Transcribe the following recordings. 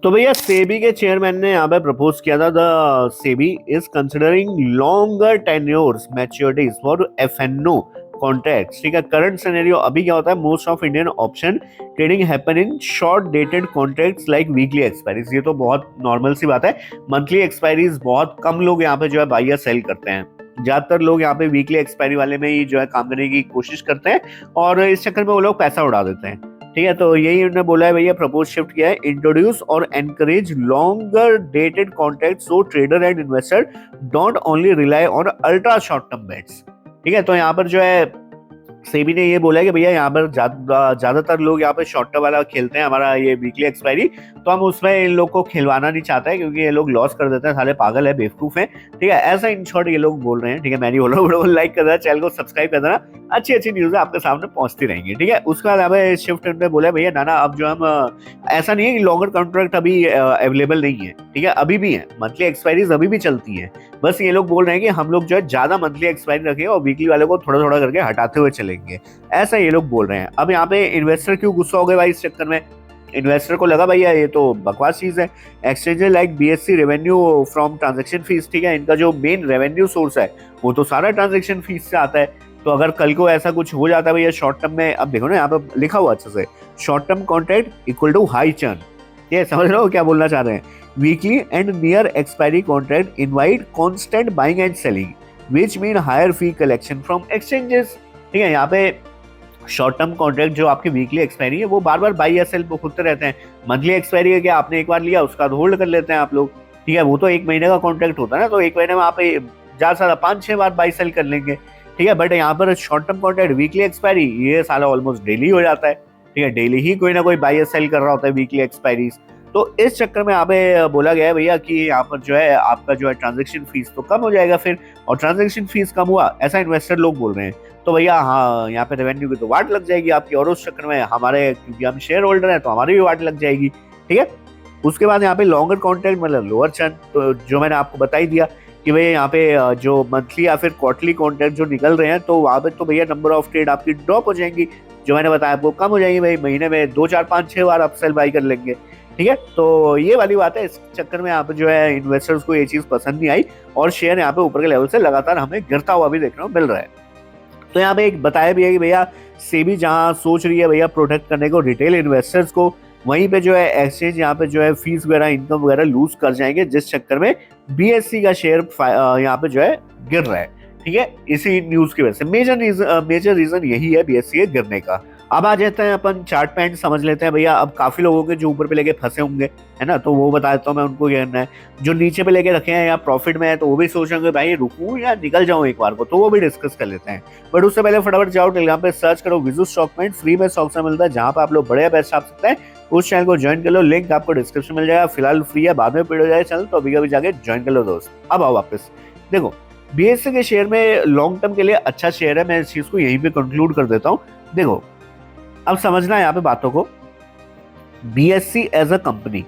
तो भैया सेबी के चेयरमैन ने यहाँ पे प्रपोज किया था the SEBI is considering longer tenures maturities for F&O contracts. ठीक है, करंट सिनेरियो अभी क्या होता है, most of Indian option trading happen in short dated contracts like weekly expiries. ये तो बहुत नॉर्मल सी बात है, मंथली एक्सपायरीज बहुत कम लोग यहाँ पे जो है बाई या सेल करते हैं। ज्यादातर लोग यहाँ पे वीकली एक्सपायरी वाले में ही जो है काम करने की कोशिश करते हैं और इस चक्कर में वो लोग पैसा उड़ा देते हैं। ठीक है, तो यही उन्होंने बोला है भैया, प्रपोज शिफ्ट किया है, इंट्रोड्यूस और encourage longer dated contract so trader and investor don't only rely on ultra short term bets. ठीक है, तो यहाँ पर जो है सेबी ने ये बोला है कि भैया यहाँ पर ज्यादातर लोग यहाँ पे शॉर्ट टर्म वाला खेलते हैं, हमारा ये वीकली एक्सपायरी, तो हम उसमें इन लोग को खिलवाना नहीं चाहते हैं क्योंकि ये लोग लॉस कर देते हैं, साले पागल है, बेवकूफ है। ठीक है, ऐसा इन शॉर्ट ये लोग बोल रहे हैं। ठीक है, मैं नहीं बोल रहा हूँ, लाइक कर देना, चैनल को सब्सक्राइब कर देना, अच्छी अच्छी न्यूज़ आपके सामने पहुंचती रहेंगी। ठीक है, उसके बाद हमें शिफ्ट ने बोला भैया नाना अब जो हम ऐसा नहीं है कि लॉन्गर कॉन्ट्रैक्ट अभी अवेलेबल नहीं है। ठीक है, अभी भी है, मंथली एक्सपायरीज अभी भी चलती है। बस ये लोग बोल रहे हैं कि हम लोग जो है ज्यादा मंथली एक्सपायरी रखेंगे और वीकली वाले को थोड़ा थोड़ा करके हटाते हुए चलेंगे, ऐसा ये लोग बोल रहे हैं। अब यहाँ पे इन्वेस्टर क्यों गुस्सा हो गए भाई इस चक्कर में, इन्वेस्टर को लगा भैया ये तो बकवास चीज है। Exchange like BSc revenue from transaction fees, ठीक है, इनका जो मेन रेवेन्यू सोर्स है वो तो सारा ट्रांजैक्शन फीस से आता है। तो अगर कल को ऐसा कुछ हो जाता है भैया शॉर्ट टर्म में, अब देखो ना यहाँ पे लिखा हुआ अच्छे से, short term contract equal to high churn. ये समझ रहे हो क्या बोलना चाह रहे हैं, weekly and near expiry contract invite constant buying and selling which mean higher fee collection from exchanges. ठीक है, यहाँ पे शॉर्ट टर्म कॉन्ट्रैक्ट जो आपकी वीकली एक्सपायरी है वो बार बार बाई या सेल होते रहते हैं। मंथली एक्सपायरी है क्या, आपने एक बार लिया उसका होल्ड कर लेते हैं आप लोग। ठीक है, वो तो एक महीने का कॉन्ट्रैक्ट होता है ना, तो एक महीने में आप ज्यादा से ज्यादा 5-6 बार बाई सेल कर लेंगे। ठीक है, बट यहाँ पर short term contract weekly expiry ये साला ऑलमोस्ट डेली हो जाता है। ठीक है, डेली ही कोई ना कोई बाई या सेल कर रहा होता है वीकली एक्सपायरीज। तो इस चक्कर में यहाँ पे बोला गया है भैया कि यहाँ पर जो है आपका जो है ट्रांजेक्शन फीस तो कम हो जाएगा फिर, और ट्रांजेक्शन फीस कम हुआ ऐसा इन्वेस्टर लोग बोल रहे हैं, तो भैया हाँ यहाँ पे रेवेन्यू की तो वाट लग जाएगी आपकी, और उस चक्कर में हमारे, क्योंकि हम शेयर होल्डर हैं तो हमारी भी वाट लग जाएगी। ठीक है, उसके बाद यहाँ पे लॉन्गर कॉन्ट्रैक्ट मतलब लोअर चर्न, तो जो मैंने आपको बता ही दिया कि भैया यहाँ पे जो मंथली या फिर क्वार्टरली कॉन्ट्रैक्ट जो निकल रहे हैं तो वहाँ पे तो भैया नंबर ऑफ ट्रेड आपकी ड्रॉप हो जाएंगी, जो मैंने बताया आपको कम हो जाएगी भाई, महीने में 2-4-5-6 बार आप सेल बाई कर लेंगे। ठीक है, तो ये वाली बात है, इस चक्कर में यहाँ पे जो है इन्वेस्टर्स को ये चीज पसंद नहीं आई और शेयर यहाँ पे ऊपर के लेवल से लगातार हमें गिरता हुआ भी देखने को मिल रहा है। तो यहाँ पे एक बताया भी है कि भैया सेबी जहाँ सोच रही है भैया प्रोटेक्ट करने को रिटेल इन्वेस्टर्स को, वहीं पे जो है एक्सचेंज यहाँ पे जो है फीस वगैरह इनकम वगैरह लूज कर जाएंगे, जिस चक्कर में बीएससी का शेयर यहाँ पे जो है गिर रहा है। ठीक है, इसी न्यूज की वजह से मेजर रीजन यही है बीएससी के गिरने का। अब आ जाते हैं अपन चार्ट पैंट समझ लेते हैं भैया। अब काफी लोगों के जो ऊपर पे लेके फंसे होंगे है ना, तो वो बता देता हूँ मैं उनको क्या करना है। जो नीचे पे लेके रखे हैं या प्रॉफिट में है तो वो भी सोच रहे भाई रुकूं या निकल जाऊं एक बार को, तो वो भी डिस्कस कर लेते हैं। बट उससे पहले फटाफट जाओ टेलीग्राम पे सर्च करो विजू स्टॉक पॉइंट, फ्री में स्टॉक से मिलता है जहां पे आप लोग बड़े पैसे छाप सकते हैं। उस चैनल को ज्वाइन कर लो, लिंक आपको डिस्क्रिप्शन मिल जाएगा, फिलहाल फ्री है, बाद में पेड हो जाए चैनल तो अभी अभी जाके ज्वाइन कर लो दोस्त। अब आओ वापस देखो, बीएससी के शेयर में लॉन्ग टर्म के लिए अच्छा शेयर है, मैं इस चीज को यहीं पे कंक्लूड कर देता हूँ। देखो अब समझना है यहाँ पे बातों को, बीएससी एज अ कंपनी,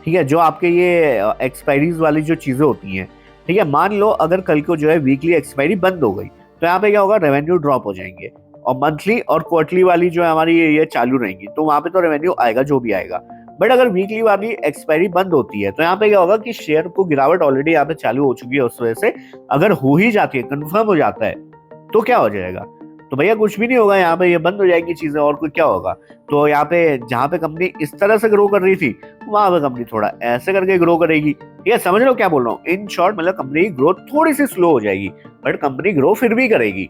ठीक है, जो आपके ये एक्सपायरीज वाली जो चीजें होती हैं, ठीक है, मान लो अगर कल को जो है वीकली एक्सपायरी बंद हो गई तो यहाँ पे क्या होगा, रेवेन्यू ड्रॉप हो जाएंगे, और मंथली और क्वार्टरली वाली जो है हमारी ये चालू रहेंगी, तो वहां पे तो रेवेन्यू आएगा जो भी आएगा। बट अगर वीकली वाली एक्सपायरी बंद होती है तो यहाँ पे क्या होगा कि शेयर को गिरावट ऑलरेडी यहाँ पे चालू हो चुकी है, उस वजह से अगर हो ही जाती है, कंफर्म हो जाता है, तो क्या हो जाएगा, तो भैया कुछ भी नहीं होगा, यहाँ पे ये बंद हो जाएगी चीजें, और कोई क्या होगा। तो यहाँ पे जहाँ पे कंपनी इस तरह से ग्रो कर रही थी वहां पे कंपनी थोड़ा ऐसे करके ग्रो करेगी। ठीक है, समझ लो क्या बोल रहा हूँ, इन शॉर्ट मतलब कंपनी की ग्रोथ थोड़ी सी स्लो हो जाएगी बट कंपनी ग्रो फिर भी करेगी।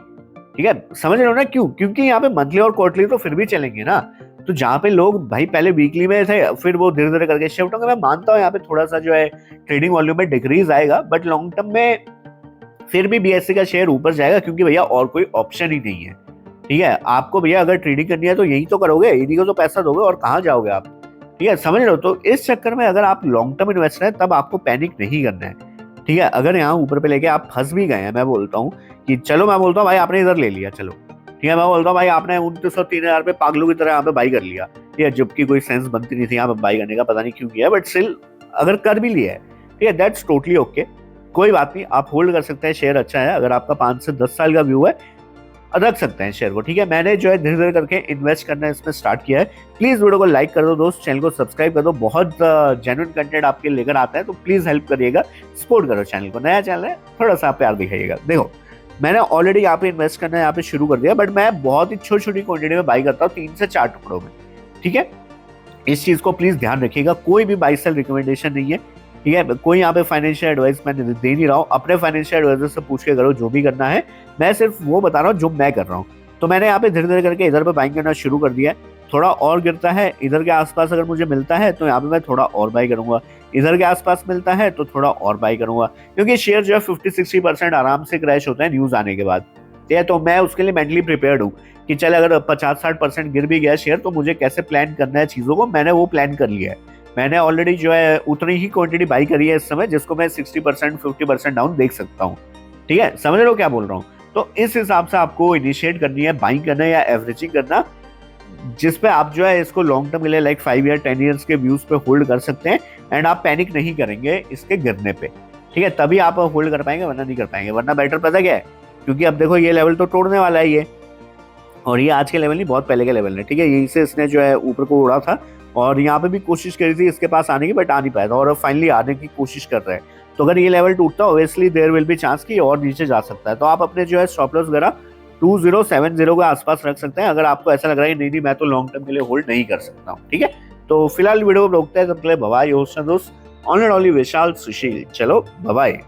ठीक है, समझ रहे हो ना क्यों, क्योंकि यहाँ पे मंथली और क्वार्टरली तो फिर भी चलेंगे ना। तो जहाँ पे लोग भाई पहले वीकली में थे फिर वो धीरे धीरे करके शिफ्ट होंगे, मैं मानता हूँ यहाँ पे थोड़ा सा जो है ट्रेडिंग वॉल्यूम में डिक्रीज आएगा, बट लॉन्ग टर्म में फिर भी बीएससी का शेयर ऊपर जाएगा, क्योंकि भैया और कोई ऑप्शन ही नहीं है। ठीक है, आपको भैया अगर ट्रेडिंग करनी है तो यही तो करोगे, इन्हीं को तो पैसा दोगे और कहाँ जाओगे आप। ठीक है, समझ रहे हो, तो इस चक्कर में अगर आप लॉन्ग टर्म इन्वेस्टर है तब आपको पैनिक नहीं करना है। ठीक है, अगर यहाँ ऊपर पे लेके आप फंस भी गए हैं, मैं बोलता हूँ कि चलो, मैं बोलता हूँ भाई आपने इधर ले लिया, चलो ठीक है, मैं बोलता हूँ भाई आपने 2903,000 पे पागलों की तरह यहाँ पे बाई कर लिया, ठीक है, जबकि कोई सेंस बनती नहीं थी यहाँ पे बाई करने का, पता नहीं क्यों किया, बट स्टिल अगर कर भी लिया है, ठीक है, दैट्स टोटली ओके, कोई बात नहीं, आप होल्ड कर सकते हैं, शेयर अच्छा है। अगर आपका 5 से 10 साल का व्यू है रख सकते हैं शेयर को, ठीक है। मैंने जो है धीरे धीरे करके इन्वेस्ट करना इसमें स्टार्ट किया है। प्लीज वीडियो को लाइक कर दो दोस्त, चैनल को सब्सक्राइब कर दो, बहुत जेन्युइन कंटेंट आपके लेकर आता है, तो प्लीज हेल्प करिएगा, सपोर्ट करो चैनल को, नया चैनल है, थोड़ा सा प्यार दिखाइएगा। देखो मैंने ऑलरेडी यहाँ पे इन्वेस्ट करना यहाँ पे शुरू कर दिया, बट मैं बहुत ही छोटी छोटी क्वांटिटी में बाई करता हूँ, 3 से 4 टुकड़ों में, ठीक है। इस चीज को प्लीज ध्यान रखिएगा, कोई भी बाई सेल रिकमेंडेशन नहीं है, ठीक है। कोई यहाँ पे फाइनेंशियल एडवाइस मैं दे नहीं रहा हूँ, अपने फाइनेंशियल एडवाइजर से पूछ के करो जो भी करना है, मैं सिर्फ वो बता रहा हूँ जो मैं कर रहा हूँ। तो मैंने यहाँ पे धीरे धीरे करके इधर पे बाइंग करना शुरू कर दिया है, थोड़ा और गिरता है इधर के आसपास अगर मुझे मिलता है तो यहाँ पे मैं थोड़ा और बाई करूंगा, इधर के आसपास मिलता है तो थोड़ा और बाई करूंगा, क्योंकि शेयर जो है 50-60% आराम से क्रैश होता है न्यूज आने के बाद, ठीक है। तो मैं उसके लिए मेंटली प्रिपेयर्ड हूँ कि चल अगर 50-60% गिर भी गया शेयर तो मुझे कैसे प्लान करना है चीजों को, मैंने वो प्लान कर लिया है। मैंने ऑलरेडी जो है उतनी ही क्वांटिटी बाई करी है इस समय जिसको मैं 60% 50% डाउन देख सकता हूँ, ठीक है। समझ रहे हो क्या बोल रहा हूँ? तो इस हिसाब से आपको इनिशिएट करनी है, बाइंग करना है या एवरेजिंग करना, जिसपे आप जो है इसको लॉन्ग टर्म के लिए लाइक 5 ईयर 10 ईयर्स के व्यूज पे होल्ड कर सकते हैं, एंड आप पैनिक नहीं करेंगे इसके गिरने पे, ठीक है। तभी आप होल्ड कर पाएंगे, वरना नहीं कर पाएंगे। वरना बेटर पता क्या है, क्योंकि अब देखो ये लेवल तो तोड़ने वाला है ये, और ये आज के लेवल नहीं, बहुत पहले के लेवल है, ठीक है। यहीं से इसने जो है ऊपर को उड़ा था, और यहाँ पे भी कोशिश करी थी इसके पास आने की, बट आ नहीं पाया था, और फाइनली आने की कोशिश कर रहे हैं। तो अगर ये लेवल टूटता है obviously there will be chance कि और नीचे जा सकता है। तो आप अपने जो है स्टॉप लॉस वगैरह 2070 के आसपास रख सकते हैं, अगर आपको ऐसा लग रहा है नहीं नहीं मैं तो लॉन्ग टर्म के लिए होल्ड नहीं कर सकता हूँ, ठीक है। तो फिलहाल वीडियो को रोकते हैं, तब के लिए बाय, दोस्त ऑन एंड ओनली विशाल सुशील, चलो बाय।